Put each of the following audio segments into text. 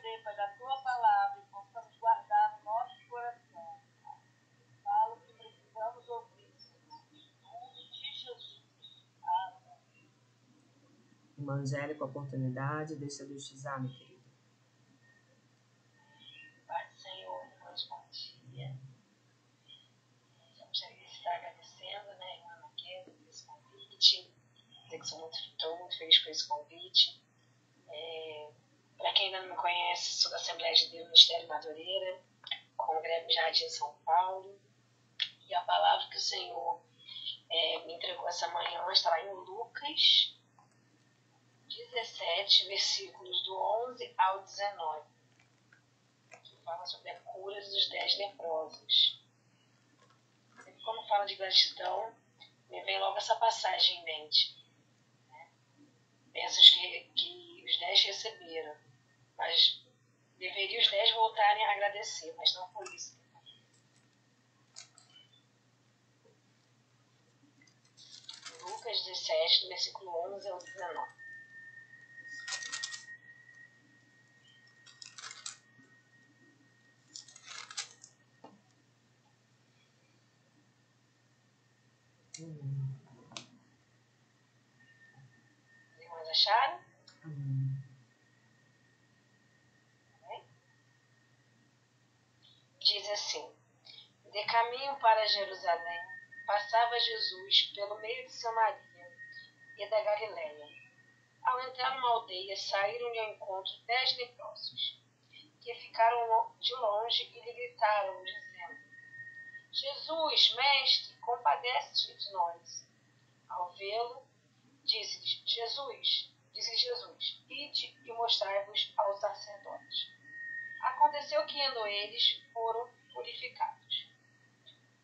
ler, Pai, da tua palavra e possamos guardar no nosso coração. Fala o que precisamos ouvir, Senhor. Em nome de Jesus. Amém. Irmã Angélica, oportunidade, deixa Deus te usar, meu querido. Pai do Senhor, irmãos, bom dia. Gostaria de estar agradecendo, né, irmã Maqueda, por esse convite. Dizer que estou muito feliz por esse convite. Para quem ainda não me conhece, sou da Assembleia de Deus Ministério Madureira, congrego Jardim em São Paulo. E a palavra que o Senhor me entregou essa manhã está lá em Lucas 17, versículos do 11 ao 19, que fala sobre a cura dos 10 leprosos. Sempre quando fala de gratidão, me vem logo essa passagem em mente. Bênçãos que os 10 receberam, mas deveriam os 10 voltarem a agradecer, mas não foi isso. Lucas 17, do versículo 11 ao 19. Os irmãos acharam? Diz assim: de caminho para Jerusalém, passava Jesus pelo meio de Samaria e da Galiléia. Ao entrar numa aldeia, saíram-lhe ao encontro 10 leprosos, que ficaram de longe e lhe gritaram, dizendo: Jesus, mestre, compadece-te de nós. Ao vê-lo, disse-lhe Jesus, ide e mostrai-vos aos sacerdotes. Aconteceu que, indo eles, foram purificados.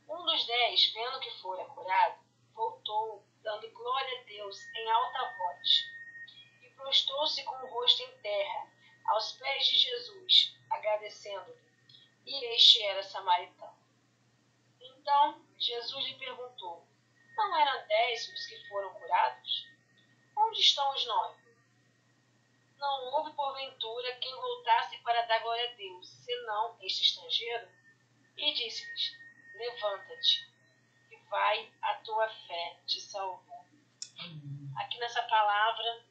Um dos 10, vendo que fora curado, voltou, dando glória a Deus em alta voz, e prostrou-se com o rosto em terra, aos pés de Jesus, agradecendo-lhe. E este era samaritano. Então Jesus lhe perguntou: não eram 10 os que foram curados? Onde estão os 9? Não houve, porventura, quem voltasse para dar glória a Deus, senão este estrangeiro? E disse-lhes: levanta-te, e vai, a tua fé te salvou. Aqui nessa palavra,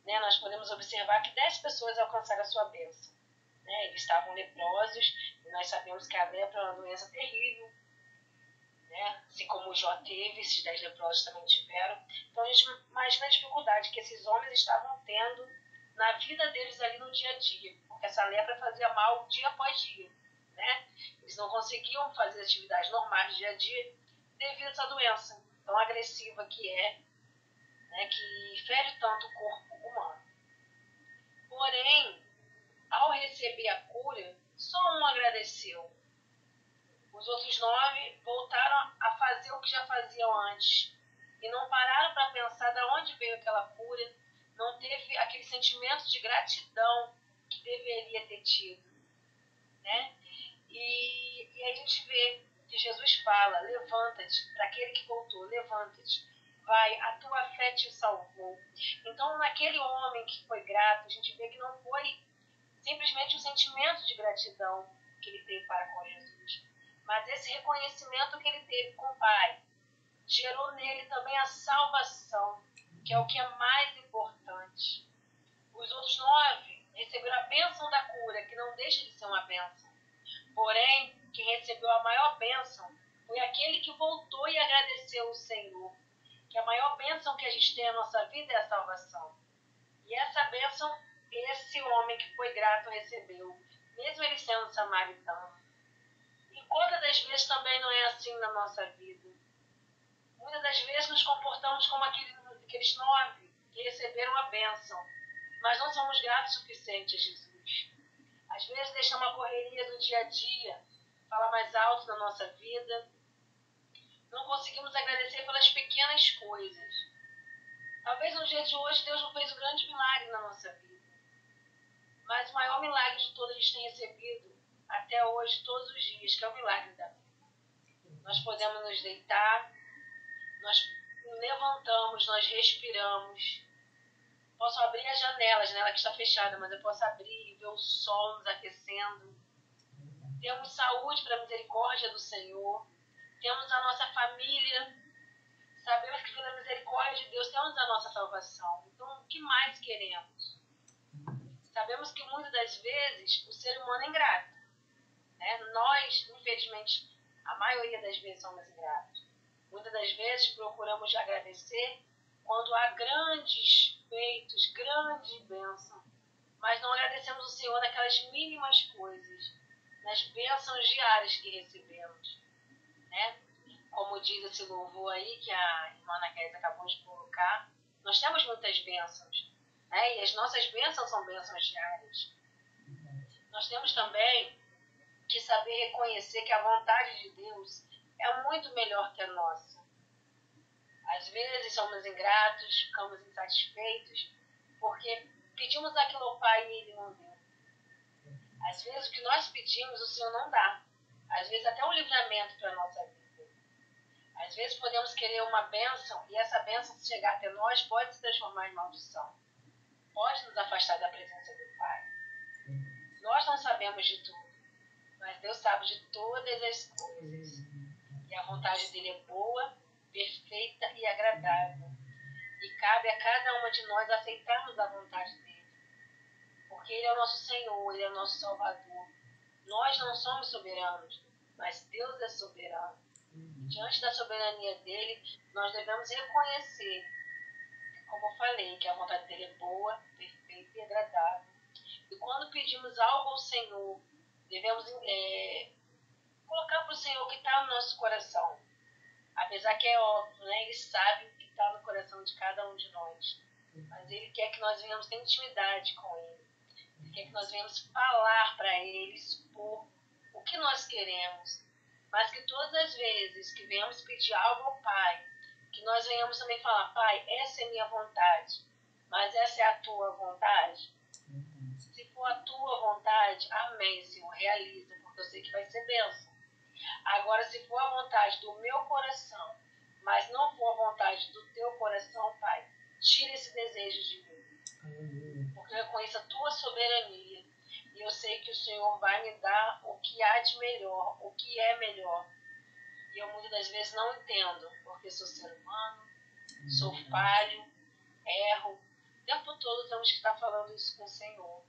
né, nós podemos observar que 10 pessoas alcançaram a sua bênção. Né? Eles estavam leprosos, e nós sabemos que a lepra é uma doença terrível. Né? Assim como o Jó teve, esses 10 leprosos também tiveram. Então a gente imagina a dificuldade que esses homens estavam tendo na vida deles ali no dia a dia, porque essa lepra fazia mal dia após dia. Né? Eles não conseguiam fazer atividades normais do dia a dia devido a essa doença tão agressiva que é, né, que fere tanto o corpo humano. Porém, ao receber a cura, só um agradeceu. Os outros 9 voltaram a fazer o que já faziam antes e não pararam para pensar de onde veio aquela cura, não teve aquele sentimento de gratidão que deveria ter tido. Né? E aí a gente vê que Jesus fala: levanta-te, para aquele que voltou, levanta-te, vai, a tua fé te salvou. Então, naquele homem que foi grato, a gente vê que não foi simplesmente o sentimento de gratidão que ele teve para com Jesus, mas esse reconhecimento que ele teve com o Pai gerou nele também a salvação, que é o que é mais importante. Os outros 9 receberam a bênção da cura, que não deixa de ser uma bênção. Porém, quem recebeu a maior bênção foi aquele que voltou e agradeceu o Senhor. Que a maior bênção que a gente tem na nossa vida é a salvação. E essa bênção, esse homem que foi grato recebeu, mesmo ele sendo samaritano. E quantas das vezes também não é assim na nossa vida? Muitas das vezes nos comportamos como aqueles 9 que receberam a bênção, mas não somos gratos o suficiente a Jesus. Às vezes deixamos a correria do dia a dia falar mais alto na nossa vida. Não conseguimos agradecer pelas pequenas coisas. Talvez no dia de hoje Deus não fez um grande milagre na nossa vida. Mas o maior milagre de todos a gente tem recebido até hoje, todos os dias, que é o milagre da vida. Nós podemos nos deitar, nós levantamos, nós respiramos. posso abrir a janela que está fechada, mas eu posso abrir e ver o sol nos aquecendo. Temos saúde para a misericórdia do Senhor. Temos a nossa família. Sabemos que pela misericórdia de Deus temos a nossa salvação. Então, o que mais queremos? Sabemos que muitas das vezes o ser humano é ingrato. Né? Nós, infelizmente, a maioria das vezes somos ingratos. Muitas das vezes procuramos agradecer quando há grandes feitos, grandes bênçãos. Mas não agradecemos o Senhor naquelas mínimas coisas, nas bênçãos diárias que recebemos. Né? Como diz esse louvor aí que a irmã Ana Kézia acabou de colocar, nós temos muitas bênçãos, né? E as nossas bênçãos são bênçãos diárias. Nós temos também que saber reconhecer que a vontade de Deus é muito melhor que a nossa. Às vezes somos ingratos, ficamos insatisfeitos, porque pedimos aquilo ao Pai e Ele não deu. Às vezes o que nós pedimos o Senhor não dá. Às vezes até um livramento para a nossa vida. Às vezes podemos querer uma bênção e essa bênção, se chegar até nós, pode se transformar em maldição. Pode nos afastar da presença do Pai. Nós não sabemos de tudo, mas Deus sabe de todas as coisas. E a vontade dele é boa, perfeita e agradável. E cabe a cada uma de nós aceitarmos a vontade dele. Porque ele é o nosso Senhor, ele é o nosso Salvador. Nós não somos soberanos, mas Deus é soberano. Diante da soberania dele, nós devemos reconhecer, como eu falei, que a vontade dele é boa, perfeita e agradável. E quando pedimos algo ao Senhor, devemos colocar para o Senhor o que está no nosso coração. Apesar que é óbvio, né? Ele sabe o que está no coração de cada um de nós. Mas Ele quer que nós venhamos ter intimidade com Ele. Ele quer que nós venhamos falar para Ele, expor o que nós queremos. Mas que todas as vezes que venhamos pedir algo ao Pai, que nós venhamos também falar: Pai, essa é a minha vontade, mas essa é a tua vontade? Se for a tua vontade, amém, Senhor, realiza, porque eu sei que vai ser bênção. Agora, se for a vontade do meu coração, mas não for a vontade do teu coração, Pai, tira esse desejo de mim. Porque eu reconheço a tua soberania. E eu sei que o Senhor vai me dar o que há de melhor, o que é melhor. E eu muitas das vezes não entendo, porque sou ser humano, sou falho, erro. O tempo todo temos que estar falando isso com o Senhor.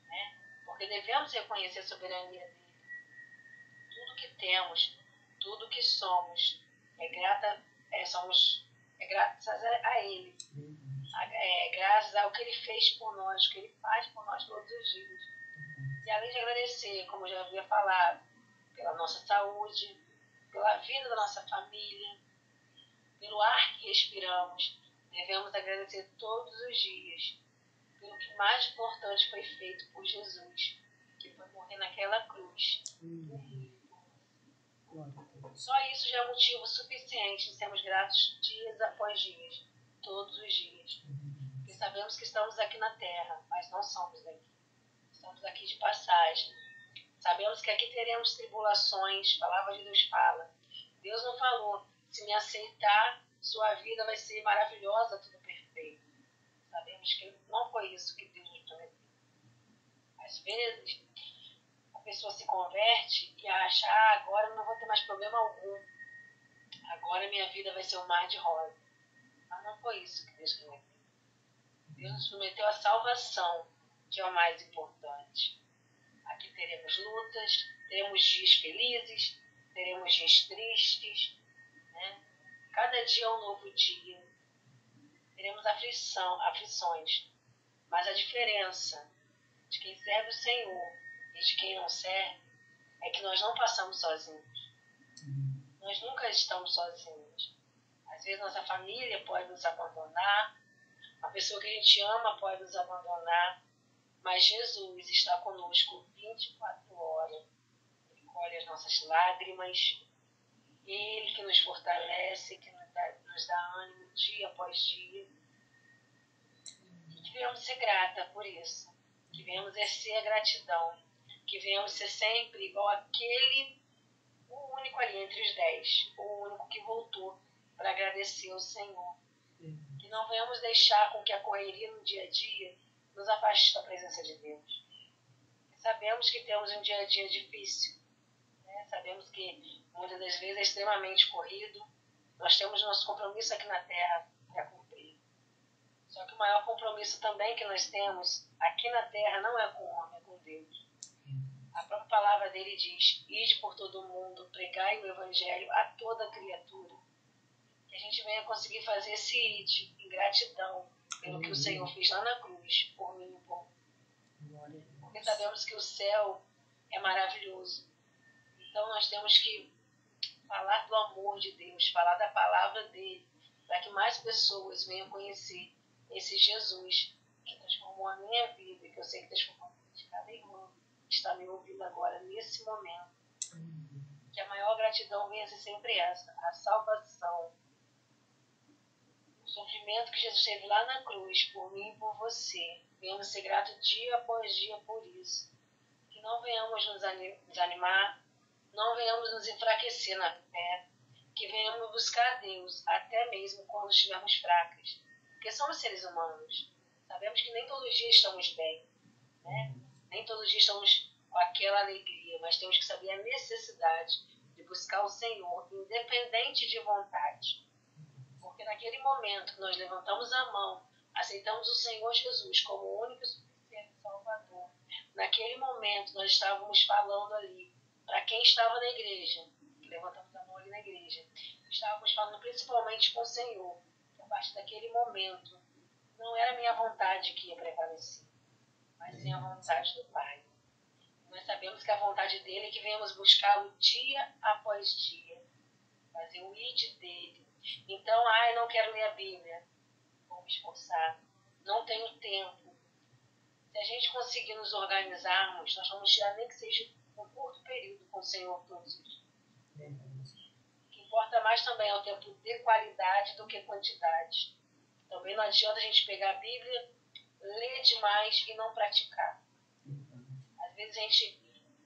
Né? Porque devemos reconhecer a soberania dele. Tudo que temos, tudo que somos, é graças a Ele. É graças ao que Ele fez por nós, o que Ele faz por nós todos os dias. E além de agradecer, como eu já havia falado, pela nossa saúde, pela vida da nossa família, pelo ar que respiramos, devemos agradecer todos os dias pelo que mais importante foi feito por Jesus, que foi morrer naquela cruz. Só isso já é motivo suficiente de sermos gratos dias após dias, todos os dias. Porque sabemos que estamos aqui na terra, mas não somos daqui. Estamos aqui de passagem. Sabemos que aqui teremos tribulações, a palavra de Deus fala. Deus não falou: se me aceitar, sua vida vai ser maravilhosa, tudo perfeito. Sabemos que não foi isso que Deus nos prometeu. Às vezes, a pessoa se converte e acha: agora eu não vou ter mais problema algum. Agora minha vida vai ser um mar de rosa. Mas não foi isso que Deus prometeu. Deus nos prometeu a salvação, que é o mais importante. Aqui teremos lutas, teremos dias felizes, teremos dias tristes, né? Cada dia é um novo dia. Teremos aflições. Mas a diferença de quem serve o Senhor e de quem não serve é que nós não passamos sozinhos. Nós nunca estamos sozinhos. Às vezes nossa família pode nos abandonar, a pessoa que a gente ama pode nos abandonar, mas Jesus está conosco 24 horas. Ele colhe as nossas lágrimas, Ele que nos fortalece, que nos dá ânimo dia após dia. E que venhamos ser grata por isso, que venhamos exercer a gratidão, que venhamos ser sempre igual aquele, o único ali entre os 10, o único que voltou para agradecer ao Senhor. Que não venhamos deixar com que a correria no dia a dia nos afaste da presença de Deus. Sabemos que temos um dia a dia difícil, né? Sabemos que muitas das vezes é extremamente corrido. Nós temos nosso compromisso aqui na Terra para cumprir. Só que o maior compromisso também que nós temos aqui na Terra não é com o homem, é com Deus. A própria palavra dele diz: ide por todo o mundo, pregai o evangelho a toda criatura. Que a gente venha conseguir fazer esse ide em gratidão pelo que o Senhor fez lá na cruz, por mim e por mim. Porque sabemos que o céu é maravilhoso. Então nós temos que falar do amor de Deus, falar da palavra dele, para que mais pessoas venham conhecer esse Jesus que transformou a minha vida e que eu sei que transformou a vida de cada irmão que está me ouvindo agora, nesse momento. Que a maior gratidão venha ser sempre essa, a salvação. O sofrimento que Jesus teve lá na cruz, por mim e por você. Venhamos ser gratos dia após dia por isso. Que não venhamos nos desanimar, não venhamos nos enfraquecer na fé, que venhamos buscar a Deus até mesmo quando estivermos fracas. Porque somos seres humanos. Sabemos que nem todos os dias estamos bem, né? Nem todos os dias estamos com aquela alegria, mas temos que saber a necessidade de buscar o Senhor, independente de vontade. Porque naquele momento que nós levantamos a mão, aceitamos o Senhor Jesus como o único e suficiente Salvador, naquele momento nós estávamos falando ali, para quem estava na igreja, que levantamos a mão ali na igreja, estávamos falando principalmente com o Senhor, que a partir daquele momento não era a minha vontade que ia prevalecer, mas sim a vontade do Pai. Nós sabemos que a vontade dele é que venhamos buscá-lo dia após dia, fazer o ide dele. Então, não quero ler a Bíblia, vou me esforçar, não tenho tempo. Se a gente conseguir nos organizarmos, nós vamos tirar nem que seja um curto período com o Senhor todos os dias. O que importa mais também é o tempo de qualidade do que quantidade. Também não adianta a gente pegar a Bíblia, ler demais e não praticar. Às vezes a gente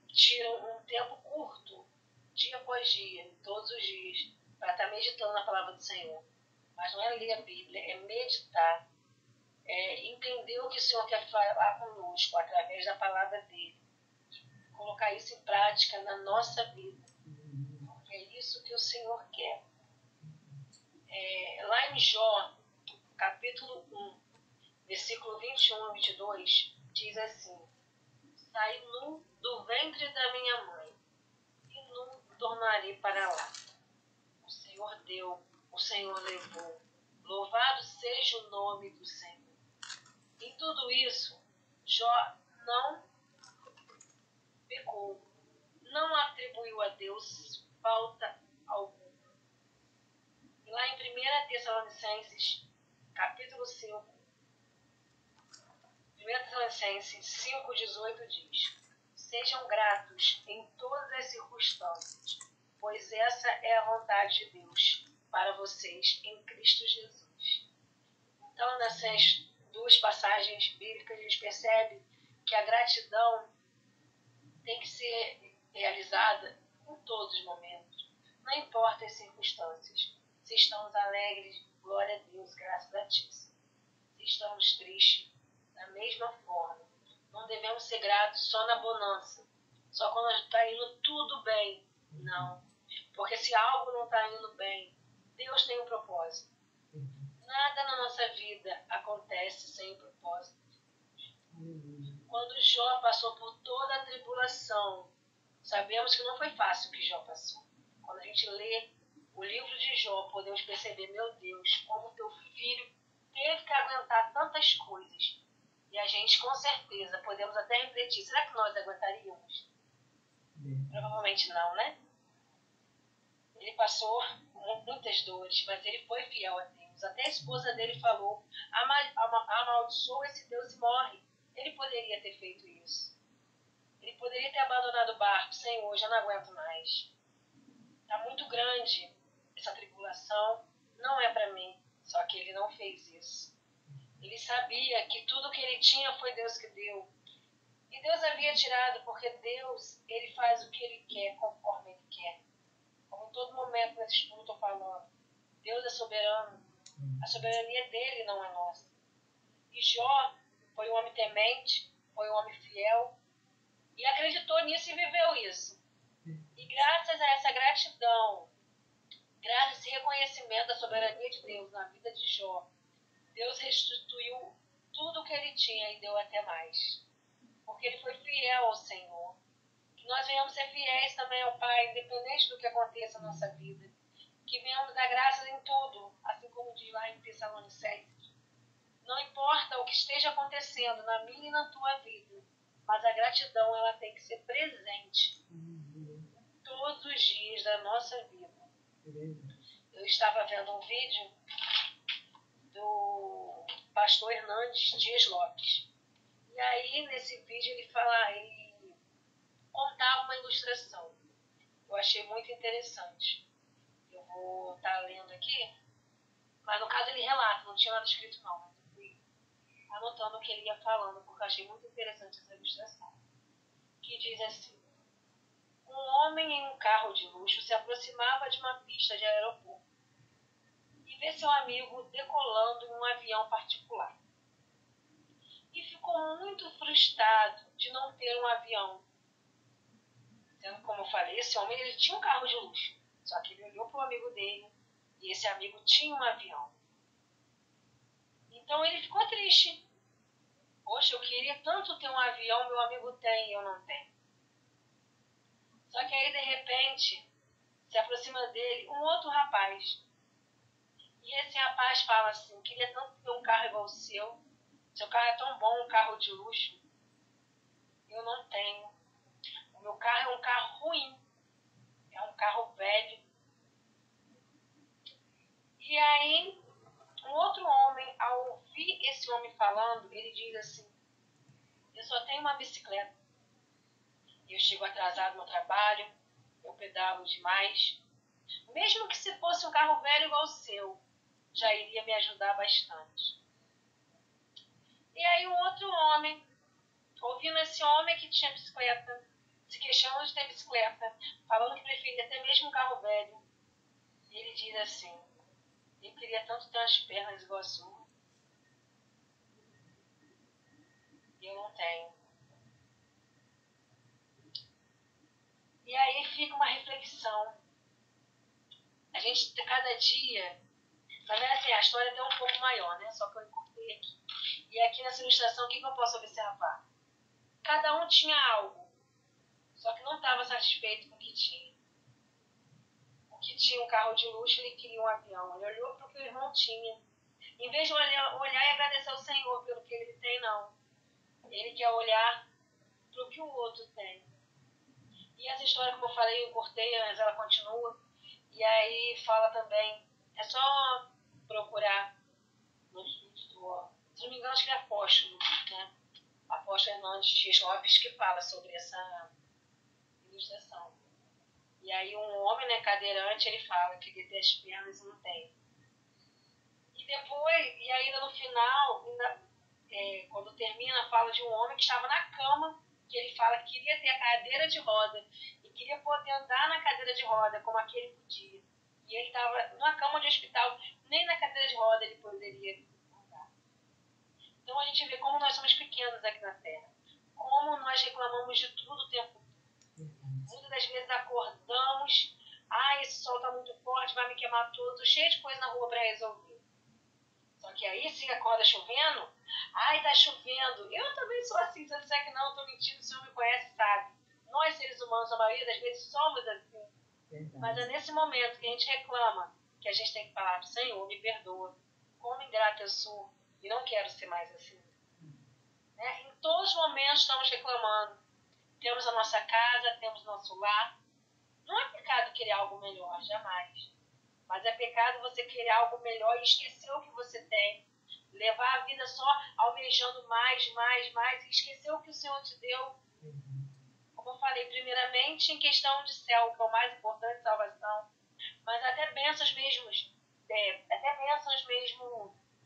tira um tempo curto, dia após dia, todos os dias, para estar meditando na palavra do Senhor. Mas não é ler a Bíblia, é meditar, é entender o que o Senhor quer falar conosco através da palavra dele. Colocar isso em prática na nossa vida. Porque é isso que o Senhor quer. Lá em Jó, capítulo 1, versículo 21 e 22, diz assim: saí nu do ventre da minha mãe, e nu tornarei para lá. O Senhor deu, o Senhor levou. Louvado seja o nome do Senhor. Em tudo isso, Jó não pecou, não atribuiu a Deus falta alguma. E lá em 1 Tessalonicenses, capítulo 5, 1 Tessalonicenses 5,18 diz: sejam gratos em todas as circunstâncias, pois essa é a vontade de Deus para vocês em Cristo Jesus. Então, nessas duas passagens bíblicas, a gente percebe que a gratidão tem que ser realizada em todos os momentos, não importa as circunstâncias. Se estamos alegres, glória a Deus, graças a ti. Se estamos tristes, da mesma forma. Não devemos ser gratos só na bonança, só quando está indo tudo bem. Não. Porque se algo não está indo bem, Deus tem um propósito. Nada na nossa vida acontece sem um propósito. Quando Jó passou por toda a tribulação, sabemos que não foi fácil o que Jó passou. Quando a gente lê o livro de Jó, podemos perceber, meu Deus, como teu filho teve que aguentar tantas coisas. E a gente, com certeza, podemos até refletir, será que nós aguentaríamos? Provavelmente não, né? Ele passou muitas dores, mas ele foi fiel a Deus. Até a esposa dele falou, amaldiçoa esse Deus e morre. Ele poderia ter feito isso. Ele poderia ter abandonado o barco. Senhor, já não aguento mais. Está muito grande essa tribulação. Não é para mim. Só que ele não fez isso. Ele sabia que tudo que ele tinha foi Deus que deu. E Deus havia tirado, porque Deus, ele faz o que ele quer, conforme ele quer. Como em todo momento nesse estudo estou falando. Deus é soberano. A soberania dele não é nossa. E Jó foi um homem temente, foi um homem fiel, e acreditou nisso e viveu isso. E graças a essa gratidão, graças a esse reconhecimento da soberania de Deus na vida de Jó, Deus restituiu tudo o que ele tinha e deu até mais. Porque ele foi fiel ao Senhor. Que nós venhamos ser fiéis também ao Pai, independente do que aconteça na nossa vida. Que venhamos dar graças em tudo, assim como diz lá em Tessalonicenses. Não importa o que esteja acontecendo na minha e na tua vida, mas a gratidão ela tem que ser presente todos os dias da nossa vida. Eu estava vendo um vídeo do pastor Hernandes Dias Lopes. E aí, nesse vídeo, ele contava uma ilustração. Eu achei muito interessante. Eu vou estar lendo aqui, mas no caso ele relata, não tinha nada escrito não, mas eu fui anotando o que ele ia falando, porque eu achei muito interessante essa ilustração. Que diz assim: um homem em um carro de luxo se aproximava de uma pista de aeroporto e vê seu amigo decolando em um avião particular. E ficou muito frustrado de não ter um avião. Sendo como eu falei, esse homem ele tinha um carro de luxo, só que ele olhou para o amigo dele e esse amigo tinha um avião. Então ele ficou triste. Poxa, eu queria tanto ter um avião, meu amigo tem e eu não tenho. Só que aí, de repente, se aproxima dele um outro rapaz. E esse rapaz fala assim: queria tanto ter um carro igual o seu. Seu carro é tão bom, um carro de luxo. Eu não tenho. O meu carro é um carro ruim. É um carro velho. E aí, um outro homem, ao ouvir esse homem falando, ele diz assim: eu só tenho uma bicicleta. Eu chego atrasado no trabalho, eu pedalo demais. Mesmo que se fosse um carro velho igual o seu, já iria me ajudar bastante. E aí um outro homem, ouvindo esse homem que tinha bicicleta, se queixando de ter bicicleta, falando que preferia até mesmo um carro velho, ele diz assim: eu queria tanto ter umas pernas igual a sua. E eu não tenho. E aí fica uma reflexão. A gente, cada dia, na verdade assim, a história é até um pouco maior, né? Só que eu encurtei aqui. E aqui nessa ilustração, o que eu posso observar? Cada um tinha algo, só que não estava satisfeito com o que tinha. O que tinha um carro de luxo, ele queria um avião. Ele olhou para o que o irmão tinha. Em vez de olhar e agradecer ao Senhor pelo que ele tem, não. Ele quer olhar para o que o outro tem. E essa história, como eu falei, eu cortei, mas ela continua. E aí fala também, é só procurar nos vídeos do, se não me engano, acho que é Apóstolo, né? Apóstolo Hernandes Dias Lopes, que fala sobre essa ilustração. E aí um homem, né, cadeirante, ele fala que ele tem as pernas e não tem. E depois, e ainda no final, quando termina, fala de um homem que estava na cama, que ele fala que queria ter a cadeira de roda e queria poder andar na cadeira de roda como aquele podia. E ele estava numa cama de hospital, nem na cadeira de roda ele poderia andar. Então a gente vê como nós somos pequenos aqui na Terra, como nós reclamamos de tudo o tempo. Muitas das vezes acordamos, esse sol está muito forte, vai me queimar tudo, estou cheio de coisa na rua para resolver. Só que aí, se acorda chovendo, tá chovendo. Eu também sou assim, se eu disser que não, eu tô mentindo, o senhor me conhece, sabe? Nós, seres humanos, a maioria das vezes somos assim. Verdade. Mas é nesse momento que a gente reclama, que a gente tem que falar: Senhor, me perdoa, como ingrata eu sou, e não quero ser mais assim. Né? Em todos os momentos estamos reclamando. Temos a nossa casa, temos o nosso lar. Não é pecado querer algo melhor, jamais. Mas é pecado você querer algo melhor e esquecer o que você tem. Levar a vida só almejando mais, mais, mais e esquecer o que o Senhor te deu. Como eu falei, primeiramente em questão de céu, que é o mais importante, salvação. Mas até bênçãos mesmo,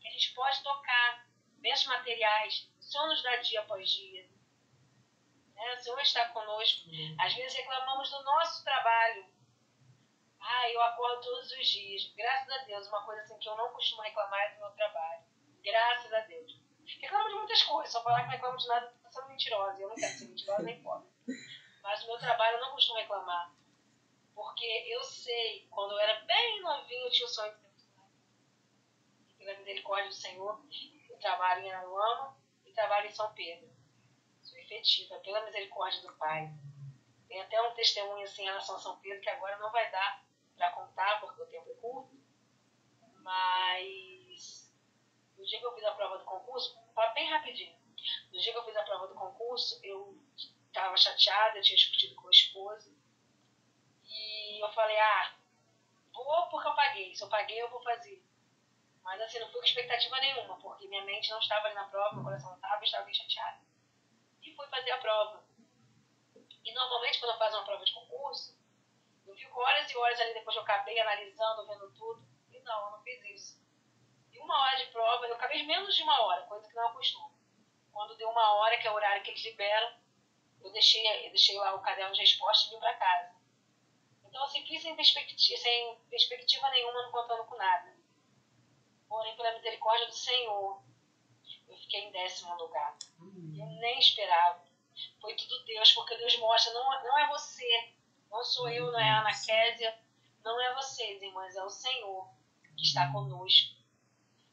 que a gente pode tocar. Bênçãos materiais. O Senhor nos dá dia após dia. O Senhor está conosco. Às vezes reclamamos do nosso trabalho. Eu acordo todos os dias. Graças a Deus, uma coisa assim que eu não costumo reclamar é do meu trabalho. Graças a Deus. Reclamo de muitas coisas, só falar que não reclamo de nada, tô sendo mentirosa. Eu não quero ser mentirosa nem pobre. Mas do meu trabalho eu não costumo reclamar. Porque eu sei, quando eu era bem novinho, eu tinha o sonho de ser missionária. E pela misericórdia do Senhor, eu trabalho em Aruama e trabalho em São Pedro. Sou efetiva, pela misericórdia do Pai. Tem até um testemunho assim, em relação a São Pedro, que agora não vai dar para contar, porque o tempo é curto. Mas no dia que eu fiz a prova do concurso, bem rapidinho. No dia que eu fiz a prova do concurso, eu estava chateada, eu tinha discutido com a esposa. E eu falei, vou porque eu paguei. Se eu paguei, eu vou fazer. Mas assim, não fui com expectativa nenhuma, porque minha mente não estava ali na prova, meu coração não estava, eu estava bem chateada. E fui fazer a prova. E normalmente, quando eu faço uma prova de concurso, eu fico horas e horas ali depois que eu acabei analisando, vendo tudo. E não, eu não fiz isso. E 1 hora de prova, eu acabei menos de 1 hora, coisa que não é costume. Quando deu 1 hora, que é o horário que eles liberam, eu deixei lá o caderno de resposta e vim para casa. Então, assim, fiz sem perspectiva nenhuma, não contando com nada. Porém, pela misericórdia do Senhor, eu fiquei em 10º lugar. Eu nem esperava. Foi tudo Deus, porque Deus mostra, não é você, não sou eu, não é a Ana Késia, não é vocês, irmãs, é o Senhor que está conosco.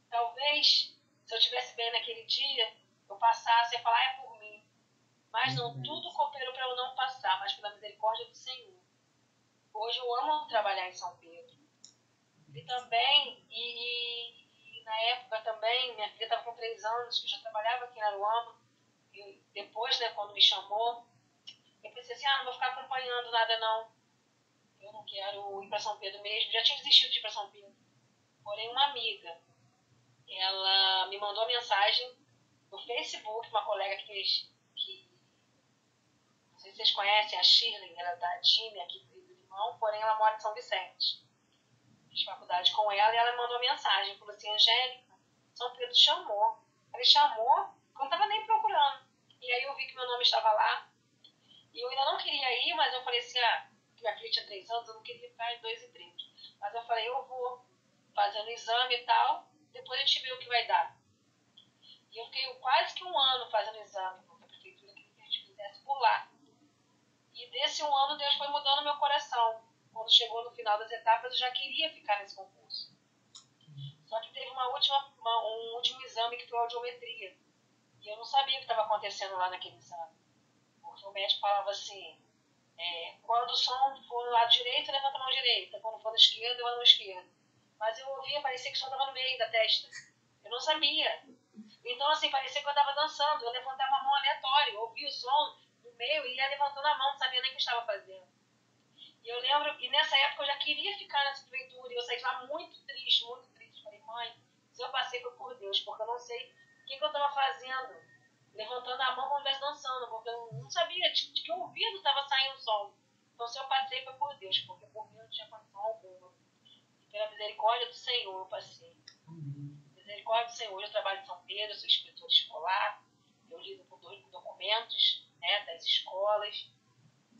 Talvez, se eu estivesse bem naquele dia, eu passasse e falar, é por mim. Mas não, tudo cooperou para eu não passar, mas pela misericórdia do Senhor. Hoje eu amo trabalhar em São Pedro. E também, e na época também, minha filha estava com 3 anos, eu já trabalhava aqui em Aruama. E depois, né, quando me chamou, eu pensei assim, não vou ficar acompanhando nada não. Eu não quero ir para São Pedro mesmo. Já tinha desistido de ir para São Pedro. Porém, uma amiga, ela me mandou mensagem no Facebook, uma colega que não sei se vocês conhecem, a Shirley, ela é da time aqui do Rio do Limão, porém ela mora em São Vicente. Fiz faculdade com ela e ela me mandou mensagem, falou assim, Angélica, São Pedro chamou. Ele chamou, eu não estava nem procurando. E aí eu vi que meu nome estava lá, e eu ainda não queria ir, mas eu falei assim, que minha filha tinha 3 anos, eu não queria ficar em 2 e 30. Mas eu falei, eu vou fazendo exame e tal, depois a gente vê o que vai dar. E eu fiquei quase que 1 ano fazendo exame, porque a prefeitura queria que a gente fizesse por lá. E desse 1 ano Deus foi mudando meu coração. Quando chegou no final das etapas, eu já queria ficar nesse concurso. Só que teve um último exame que foi a audiometria. E eu não sabia o que estava acontecendo lá naquele exame. Porque o médico falava assim, quando o som for no lado direito, levanta a mão direita. Quando for no esquerdo, levanta a mão esquerda. Mas eu ouvia, parecia que o som estava no meio da testa. Eu não sabia. Então, assim, parecia que eu estava dançando. Eu levantava a mão aleatório, eu ouvia o som no meio e ia levantando a mão, não sabia nem o que estava fazendo. E eu lembro, e nessa época eu já queria ficar nessa prefeitura, e eu saí de lá muito triste, muito triste. Falei, mãe, se eu passei foi por Deus, porque eu não sei o que eu estava fazendo, levantando a mão como estivesse dançando, porque eu não sabia de que ouvido estava saindo o som. Então, se eu passei foi por Deus, porque por mim não tinha condição alguma. E pela misericórdia do Senhor eu passei. Misericórdia do Senhor, eu trabalho em São Pedro, sou escritora escolar, eu lido com documentos, né, das escolas,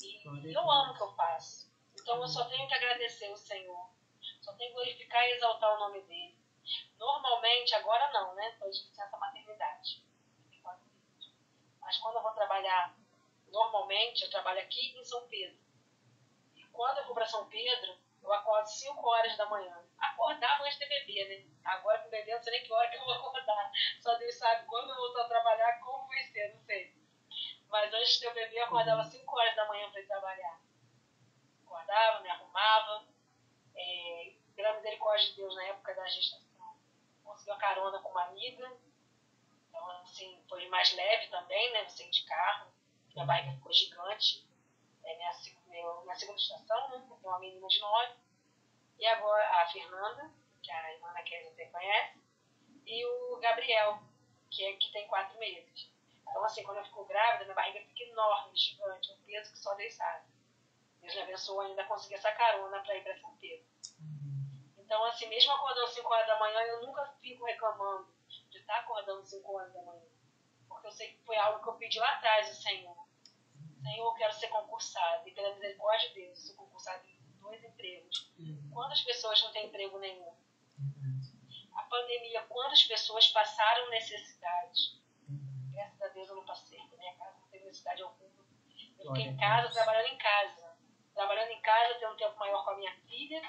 e eu amo o que eu faço. Então eu só tenho que agradecer o Senhor, só tenho que glorificar e exaltar o nome dele. Normalmente, agora não, né, estou de licença maternidade, mas quando eu vou trabalhar, normalmente eu trabalho aqui em São Pedro. E quando eu vou para São Pedro, eu acordo 5 horas da manhã. Acordava antes de bebê, né? Agora com bebê, eu não sei nem que hora que eu vou acordar. Só Deus sabe quando eu voltar a trabalhar, como vai ser, não sei. Mas antes de ter o bebê, eu acordava 5 horas da manhã para ir trabalhar. Acordava, me arrumava. Pela misericórdia de Deus, na época da gestação, consegui uma carona com uma amiga. Então, assim, foi mais leve também, né? Você de carro. Minha barriga ficou gigante. Minha segunda estação, né? Eu tenho uma menina de 9. E agora a Fernanda, que a irmã que você conhece, e o Gabriel, que tem 4 meses. Então, assim, quando eu fico grávida, minha barriga fica enorme, gigante, um peso que só Deus sabe. Deus me abençoou ainda a conseguir essa carona para ir para São Pedro. Então, assim, mesmo acordando 5 horas da manhã, eu nunca fico reclamando de estar acordando 5 horas da manhã. Porque eu sei que foi algo que eu pedi lá atrás do Senhor. Senhor, eu quero ser concursada. E pela misericórdia de Deus, eu sou concursada em 2 empregos. Quantas pessoas não têm emprego nenhum? A pandemia, quantas pessoas passaram necessidade? Graças a Deus eu não passei, na minha casa não teve necessidade alguma. Eu fiquei em casa, trabalhando em casa. Trabalhando em casa, tendo um tempo maior com a minha filha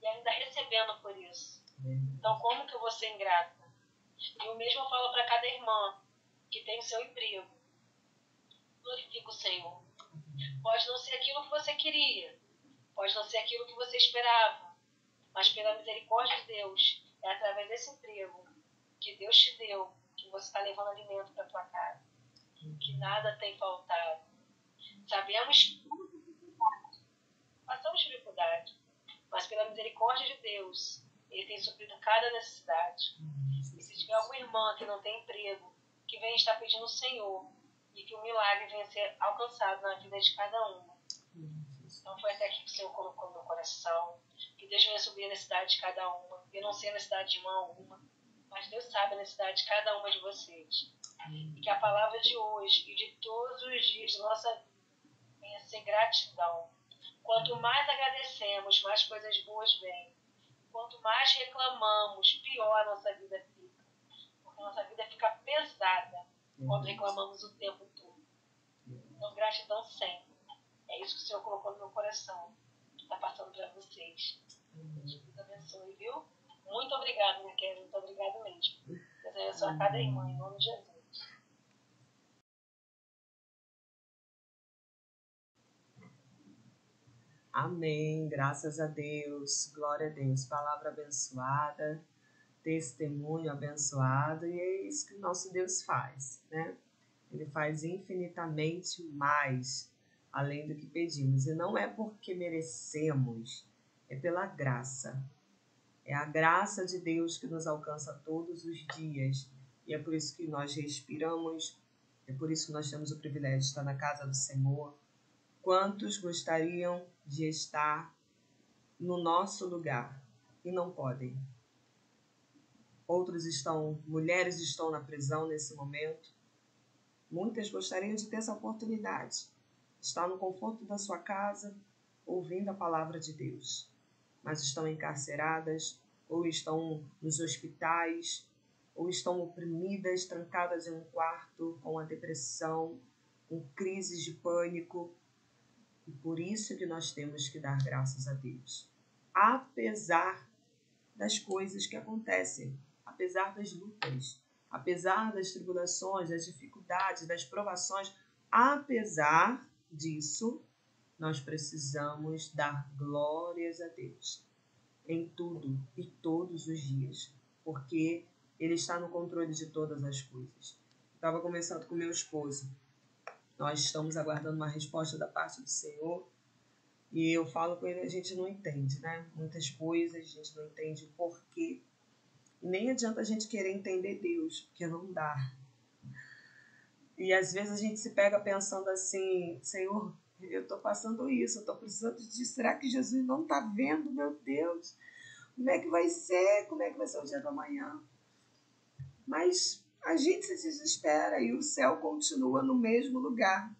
e ainda recebendo por isso. Então, como que eu vou ser ingrata? E o mesmo eu falo para cada irmã que tem o seu emprego. Glorifica o Senhor. Pode não ser aquilo que você queria, pode não ser aquilo que você esperava, mas pela misericórdia de Deus, é através desse emprego que Deus te deu, que você está levando alimento para a tua casa, que nada tem faltado. Sabemos, passamos dificuldade, mas pela misericórdia de Deus, Ele tem suprido cada necessidade. E se tiver alguma irmã que não tem emprego, que venha estar pedindo ao Senhor, e que o milagre venha ser alcançado na vida de cada uma. Então foi até aqui que o Senhor colocou no meu coração, que Deus venha suprir a necessidade de cada uma. Eu não sei a necessidade de irmã alguma, mas Deus sabe a necessidade de cada uma de vocês. E que a palavra de hoje e de todos os dias de nossa vida venha ser gratidão. Quanto mais agradecemos, mais coisas boas vêm. Quanto mais reclamamos, pior a nossa vida fica. Porque a nossa vida fica pesada quando reclamamos o tempo todo. Então, gratidão sempre. É isso que o Senhor colocou no meu coração. Está passando para vocês. Deus abençoe, viu? Muito obrigada, minha querida. Muito obrigada mesmo. Deus abençoe a cada irmã, em nome de Jesus. Amém, graças a Deus, glória a Deus, palavra abençoada, testemunho abençoado, e é isso que o nosso Deus faz, né? Ele faz infinitamente mais além do que pedimos, e não é porque merecemos, é pela graça. É a graça de Deus que nos alcança todos os dias, e é por isso que nós respiramos, é por isso que nós temos o privilégio de estar na casa do Senhor. Quantos gostariam de estar no nosso lugar e não podem? Outros mulheres estão na prisão nesse momento. Muitas gostariam de ter essa oportunidade, estar no conforto da sua casa, ouvindo a palavra de Deus, mas estão encarceradas, ou estão nos hospitais, ou estão oprimidas, trancadas em um quarto, com a depressão, com crises de pânico. E por isso que nós temos que dar graças a Deus. Apesar das coisas que acontecem, apesar das lutas, apesar das tribulações, das dificuldades, das provações, apesar disso, nós precisamos dar glórias a Deus em tudo e todos os dias, porque Ele está no controle de todas as coisas. Estava conversando com meu esposo. Nós estamos aguardando uma resposta da parte do Senhor. E eu falo com ele, a gente não entende, né? Muitas coisas, a gente não entende o porquê. E nem adianta a gente querer entender Deus, porque não dá. E às vezes a gente se pega pensando assim, Senhor, eu estou passando isso, eu estou precisando disso. Será que Jesus não está vendo, meu Deus? Como é que vai ser? Como é que vai ser o dia do amanhã? Mas a gente se desespera e o céu continua no mesmo lugar.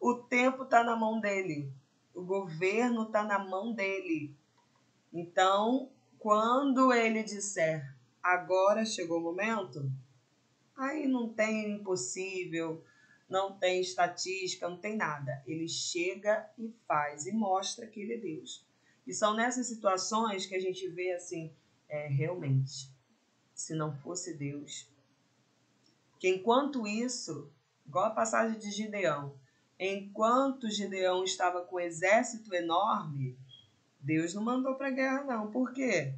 O tempo está na mão dele. O governo está na mão dele. Então, quando ele disser, agora chegou o momento, aí não tem impossível, não tem estatística, não tem nada. Ele chega e faz e mostra que ele é Deus. E são nessas situações que a gente vê assim, realmente, se não fosse Deus, que enquanto isso, igual a passagem de Gideão, enquanto Gideão estava com um exército enorme, Deus não mandou para a guerra não. Por quê?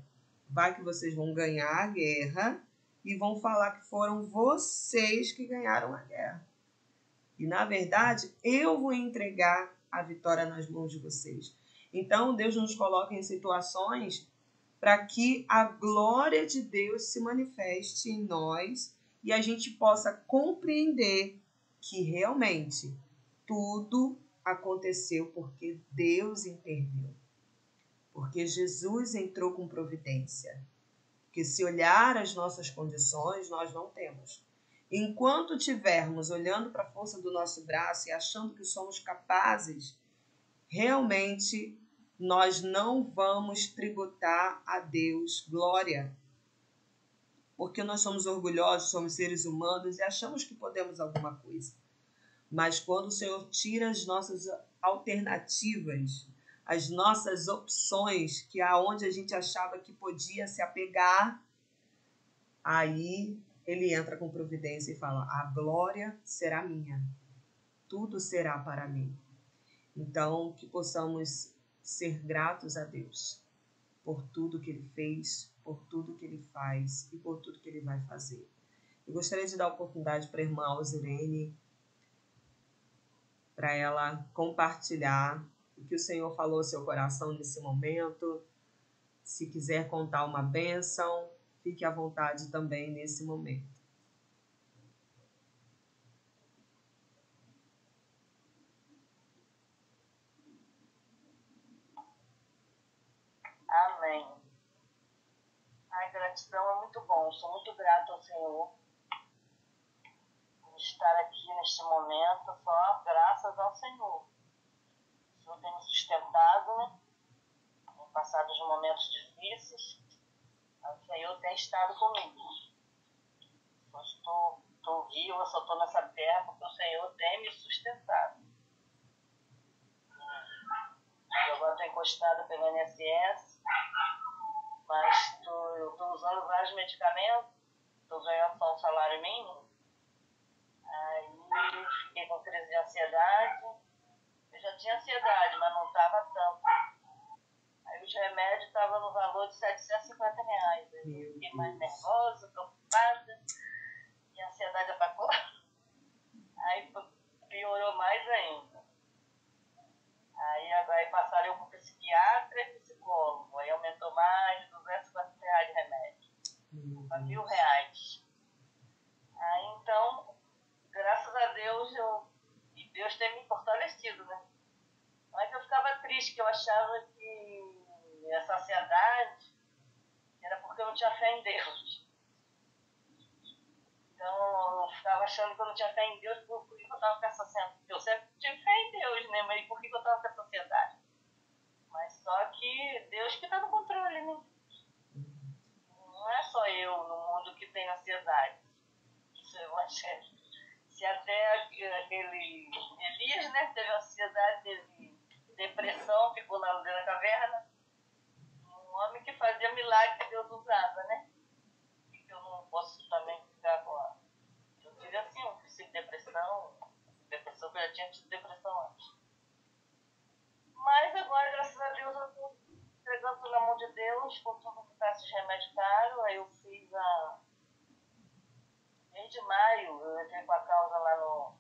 Vai que vocês vão ganhar a guerra e vão falar que foram vocês que ganharam a guerra. E, na verdade, eu vou entregar a vitória nas mãos de vocês. Então, Deus nos coloca em situações para que a glória de Deus se manifeste em nós e a gente possa compreender que realmente tudo aconteceu porque Deus interviu. Porque Jesus entrou com providência. Porque se olhar as nossas condições, nós não temos. Enquanto tivermos olhando para a força do nosso braço e achando que somos capazes realmente nós não vamos tributar a Deus glória, porque nós somos orgulhosos, somos seres humanos e achamos que podemos alguma coisa. Mas quando o Senhor tira as nossas alternativas, as nossas opções, que é aonde a gente achava que podia se apegar, aí ele entra com providência e fala: a glória será minha, tudo será para mim. Então, que possamos ser gratos a Deus por tudo que ele fez, por tudo que ele faz e por tudo que ele vai fazer. Eu gostaria de dar a oportunidade para a irmã Alzirene, para ela compartilhar o que o Senhor falou ao seu coração nesse momento. Se quiser contar uma bênção, fique à vontade também nesse momento. Amém. A gratidão é muito bom. Sou muito grata ao Senhor por estar aqui neste momento, só graças ao Senhor. O Senhor tem me sustentado, né? Em passados momentos difíceis, o Senhor tem estado comigo. Eu estou viva, só estou nessa terra porque o Senhor tem me sustentado. Eu agora estou encostada pelo INSS, mas eu estou usando vários medicamentos, estou ganhando só um salário mínimo. Aí fiquei com crise de ansiedade. Eu já tinha ansiedade, mas não estava tanto. Aí os remédios estavam no valor de R$750. Aí eu fiquei mais nervosa, preocupada, e a ansiedade atacou. Aí piorou mais ainda. Aí passaram eu com psiquiatra e psicólogo. Aí aumentou mais de R$250 de remédio. Para R$1.000. Aí então, graças a Deus, e Deus tem me fortalecido, né? Mas eu ficava triste, que eu achava que essa ansiedade era porque eu não tinha fé em Deus. Então eu ficava achando que eu não tinha fé em Deus, por que eu estava com essa ansiedade? Eu sempre tive fé em Deus, né? Mas por que eu estava com essa ansiedade? Mas só que Deus que está no controle, né? Não é só eu no mundo que tem ansiedade. Isso é evangelho. Se até aquele Elias, né, teve ansiedade, teve depressão, ficou lá dentro da caverna, um homem que fazia milagre que Deus usava, né? E que eu não posso também ficar com a... Eu tive assim, um princípio de depressão que eu já tinha tido depressão antes. Mas agora, graças a Deus, eu estou entregando tudo na mão de Deus, com tudo que está esses remédios caros. Aí eu fiz desde maio, eu entrei com a causa lá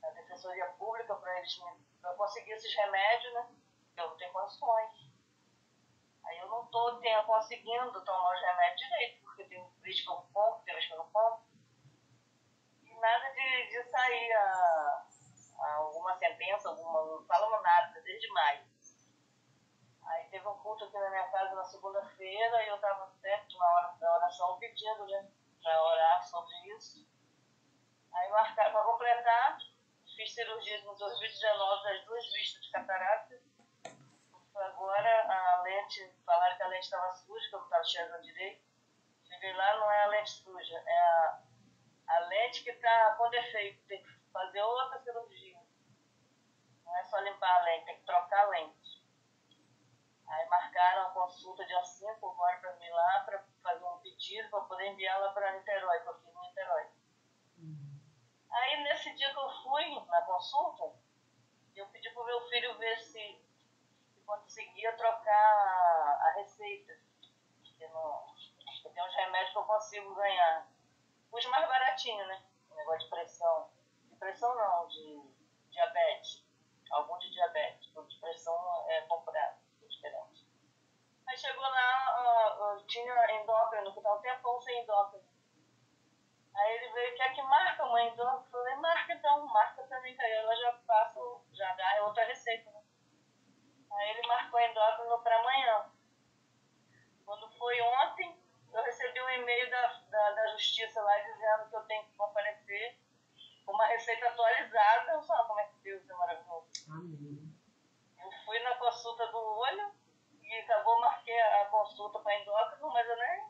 na Defensoria Pública para eles pra eu conseguir esses remédios, né? Porque eu não tenho condições. Aí eu não estou conseguindo tomar os remédios direito, porque tem vezes que eu compro, tem vezes que eu não compro. E nada de sair alguma sentença, não falamos nada, desde maio. Aí teve um culto aqui na minha casa na segunda-feira e eu estava perto na hora da oração pedindo, né, para orar sobre isso. Aí marcaram para completar, fiz cirurgia em 2019 das 2 vistas de catarata. Agora a lente, falaram que a lente estava suja, que eu não estava enxergando direito. Cheguei lá, não é a lente suja, é a lente que está com defeito, tem que fazer outra cirurgia. Não é só limpar a lente, tem que trocar a lente. Aí marcaram a consulta dia 5 agora para mim lá, para fazer um pedido para poder enviar lá para Niterói, que eu fiz em Niterói. Aí nesse dia que eu fui na consulta, eu pedi para o meu filho ver se conseguia trocar a receita. Porque tem uns remédios que eu consigo ganhar. Os mais baratinhos, né? O negócio de pressão. De pressão não, de diabetes. Algum de diabetes. O de pressão é comprado. É diferente. Aí chegou lá, eu tinha endócrino, que estava um tempão sem endócrino. Aí ele veio, quer que marca uma endócrino? Eu falei, marca então, marca também, que aí ela já passa, já dá outra receita, né? Aí ele marcou endócrino para amanhã. Quando foi ontem, eu recebi um e-mail da justiça lá dizendo que eu tenho que comparecer com uma receita atualizada. Eu só, como é que Deus é maravilhoso. Amém. consulta do olho e acabou, marquei a consulta para endócrino, mas eu nem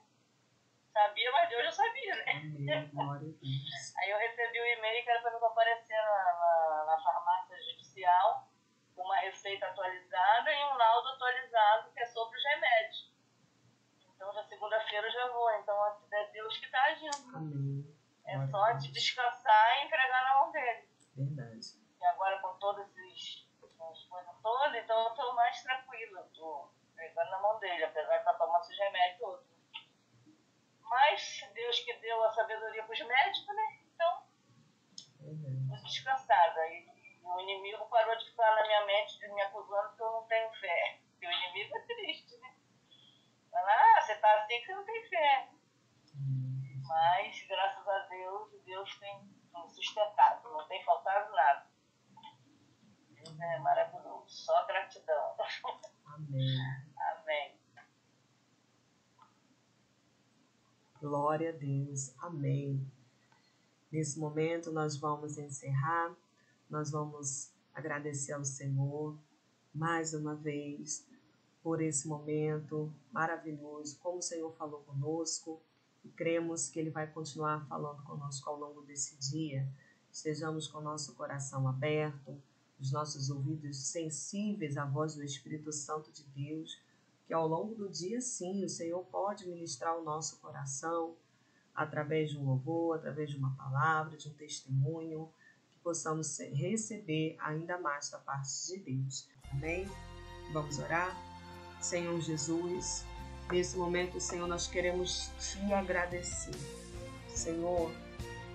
sabia, mas Deus já sabia, né? Amém, glória a Deus. Aí eu recebi o e-mail que era para eu comparecer na farmácia judicial com uma receita atualizada e um laudo atualizado que é sobre os remédios. Então, já segunda-feira eu já vou. Então, é Deus que está agindo. Amém. É só de descansar e entregar na mão dele. Verdade. E agora, com todas essas coisas todas, então eu estou mais tranquila. Estou entregando na mão dele, apesar de estar tomando esses remédios todos. Mas Deus que deu a sabedoria para os médicos, né? Então, estou descansada. E o inimigo parou de ficar na minha mente, me acusando que eu não tenho fé. E o inimigo é triste, né? Fala, você está assim que você não tem fé. Mas, graças a Deus, Deus tem sustentado, não tem faltado nada. Deus é maravilhoso, só gratidão. Amém. Amém. Glória a Deus. Amém. Nesse momento nós vamos encerrar, nós vamos agradecer ao Senhor mais uma vez por esse momento maravilhoso, como o Senhor falou conosco, e cremos que Ele vai continuar falando conosco ao longo desse dia. Estejamos com o nosso coração aberto, os nossos ouvidos sensíveis à voz do Espírito Santo de Deus, que ao longo do dia, sim, o Senhor pode ministrar o nosso coração através de um louvor, através de uma palavra, de um testemunho, que possamos receber ainda mais da parte de Deus. Amém? Vamos orar? Senhor Jesus, nesse momento, Senhor, nós queremos Te agradecer. Senhor,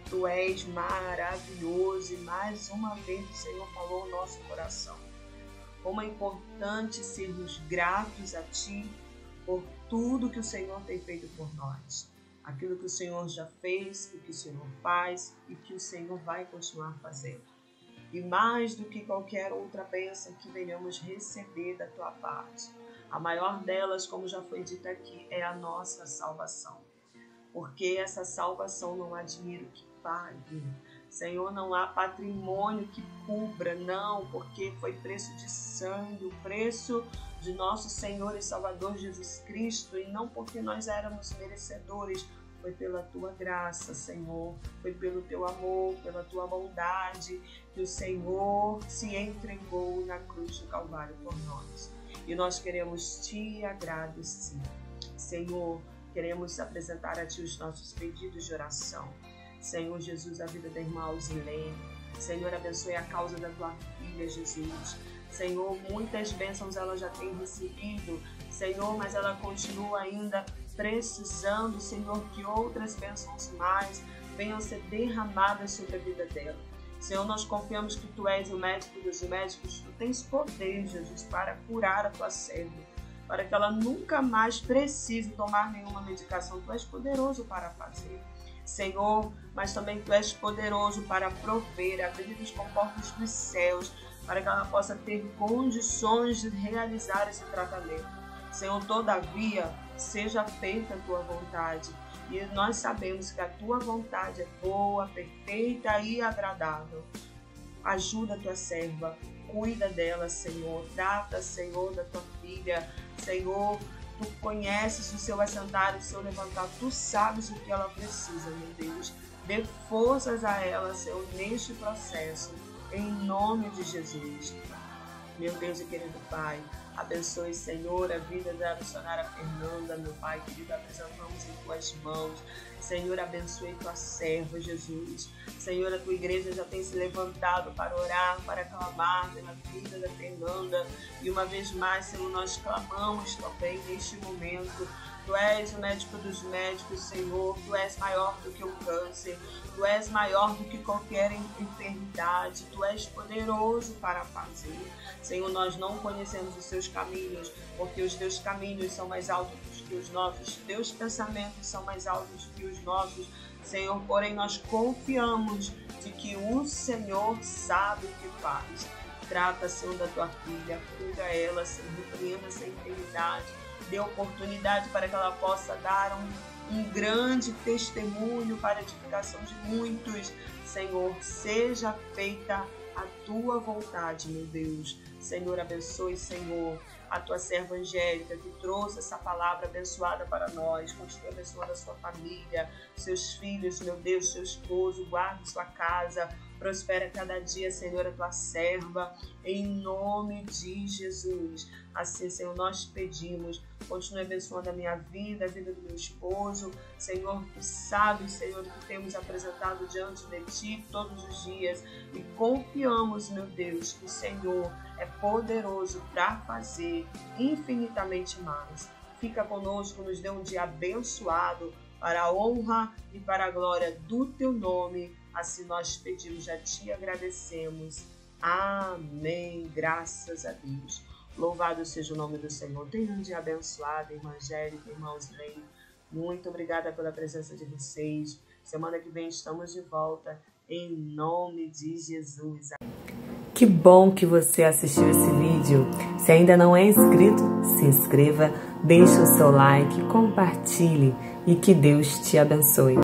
Tu és maravilhoso e mais uma vez o Senhor falou o nosso coração. Como é importante sermos gratos a Ti por tudo que o Senhor tem feito por nós. Aquilo que o Senhor já fez, o que o Senhor faz e que o Senhor vai continuar fazendo. E mais do que qualquer outra bênção que venhamos receber da Tua parte. A maior delas, como já foi dito aqui, é a nossa salvação. Porque essa salvação não há dinheiro que pague. Senhor, não há patrimônio que cubra, não, porque foi preço de sangue, o preço de nosso Senhor e Salvador Jesus Cristo, e não porque nós éramos merecedores, foi pela Tua graça, Senhor, foi pelo Teu amor, pela Tua bondade, que o Senhor se entregou na cruz do Calvário por nós. E nós queremos Te agradecer. Senhor, queremos apresentar a Ti os nossos pedidos de oração. Senhor Jesus, a vida da irmã Alzilene. Senhor, abençoe a causa da Tua filha, Jesus. Senhor, muitas bênçãos ela já tem recebido, Senhor, mas ela continua ainda precisando, Senhor, que outras bênçãos mais venham ser derramadas sobre a vida dela. Senhor, nós confiamos que Tu és o médico dos médicos, Tu tens poder, Jesus, para curar a Tua serva, para que ela nunca mais precise tomar nenhuma medicação. Tu és poderoso para fazer, Senhor, mas também Tu és poderoso para prover, abrir os comportas dos céus, para que ela possa ter condições de realizar esse tratamento. Senhor, todavia, seja feita a Tua vontade. E nós sabemos que a Tua vontade é boa, perfeita e agradável. Ajuda a Tua serva, cuida dela, Senhor. Trata, Senhor, da Tua filha. Senhor, Tu conheces o seu assentar, o seu levantar. Tu sabes o que ela precisa, meu Deus. Dê forças a ela, Senhor, neste processo. Em nome de Jesus. Meu Deus e querido Pai, abençoe, Senhor, a vida da missionária Fernanda, meu Pai querido, apresentamos em Tuas mãos. Senhor, abençoe Tua serva, Jesus. Senhor, a Tua igreja já tem se levantado para orar, para clamar pela vida da Fernanda. E uma vez mais, Senhor, nós clamamos também neste momento. Tu és o médico dos médicos, Senhor. Tu és maior do que o câncer. Tu és maior do que qualquer enfermidade. Tu és poderoso para fazer. Senhor, nós não conhecemos os Seus caminhos, porque os Teus caminhos são mais altos que os nossos. Os Teus pensamentos são mais altos que os nossos. Senhor, porém nós confiamos de que o Senhor sabe o que faz. Trata, Senhor, da Tua filha. Cura ela, Senhor, repreenda essa enfermidade. Dê oportunidade para que ela possa dar um grande testemunho para a edificação de muitos. Senhor, seja feita a Tua vontade, meu Deus. Senhor, abençoe, Senhor, a tua serva Angélica, que trouxe essa palavra abençoada para nós. Continue abençoando a sua família, seus filhos, meu Deus, seu esposo, guarde sua casa, prospera cada dia, Senhor, a tua serva, em nome de Jesus. Assim, Senhor, nós pedimos, continue abençoando a minha vida, a vida do meu esposo. Senhor, tu sabes, Senhor, que temos apresentado diante de ti todos os dias e confiamos, meu Deus, que o Senhor é poderoso para fazer infinitamente mais. Fica conosco, nos dê um dia abençoado para a honra e para a glória do teu nome. Assim nós pedimos, já te agradecemos. Amém. Graças a Deus. Louvado seja o nome do Senhor. Tenha um dia abençoado, irmã Angélica, irmãos Lei. Muito obrigada pela presença de vocês. Semana que vem estamos de volta, em nome de Jesus. Que bom que você assistiu esse vídeo. Se ainda não é inscrito, se inscreva, deixe o seu like, compartilhe e que Deus te abençoe.